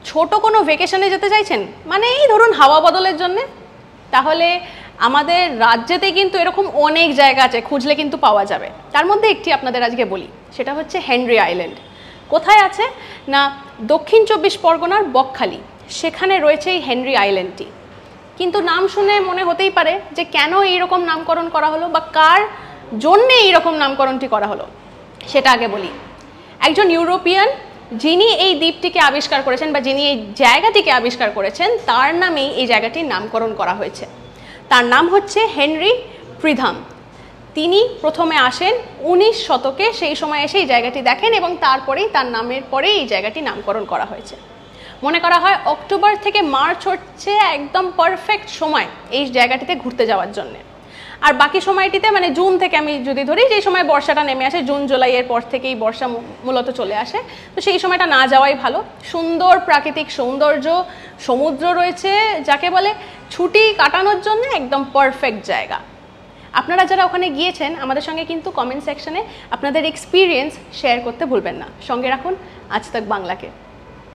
ছোট কোনো ভেকেশনে যেতে চাইছেন, মানে এই ধরুন হাওয়া বদলের জন্যে, তাহলে আমাদের রাজ্যেতে কিন্তু এরকম অনেক জায়গা আছে, খুঁজলে কিন্তু পাওয়া যাবে। তার মধ্যে একটি আপনাদের আজকে বলি, সেটা হচ্ছে হেনরি আইল্যান্ড। কোথায় আছে না দক্ষিণ 24 পরগনার বকখালি, সেখানে রয়েছে এই হেনরি আইল্যান্ডটি। কিন্তু নাম শুনে মনে হতেই পারে যে কেন এইরকম নামকরণ করা হলো বা কার জন্যে এইরকম নামকরণটি করা হলো, সেটা আগে বলি। একজন ইউরোপিয়ান যিনি এই দ্বীপটিকে আবিষ্কার করেছেন বা যিনি এই জায়গাটিকে আবিষ্কার করেছেন, তার নামেই এই জায়গাটির নামকরণ করা হয়েছে। তার নাম হচ্ছে হেনরি প্রিধাম। তিনি প্রথমে আসেন 19 শতকে, সেই সময় এসে এই জায়গাটি দেখেন এবং তারপরেই তার নামের পরে এই জায়গাটি নামকরণ করা হয়েছে। মনে করা হয় অক্টোবর থেকে মার্চ হচ্ছে একদম পারফেক্ট সময় এই জায়গাটিতে ঘুরতে যাওয়ার জন্য। আর বাকি সময়টিতে মানে জুন থেকে আমি যদি ধরি, যেই সময় বর্ষাটা নেমে আসে, জুন জুলাইয়ের পর থেকেই বর্ষা মূলত চলে আসে, তো সেই সময়টা না যাওয়াই ভালো। সুন্দর প্রাকৃতিক সৌন্দর্য, সমুদ্র রয়েছে, যাকে বলে ছুটি কাটানোর জন্য একদম পারফেক্ট জায়গা। আপনারা যারা ওখানে গিয়েছেন আমাদের সঙ্গে কিন্তু কমেন্ট সেকশনে আপনাদের এক্সপিরিয়েন্স শেয়ার করতে ভুলবেন না। সঙ্গে রাখুন আজ তাক বাংলাকে।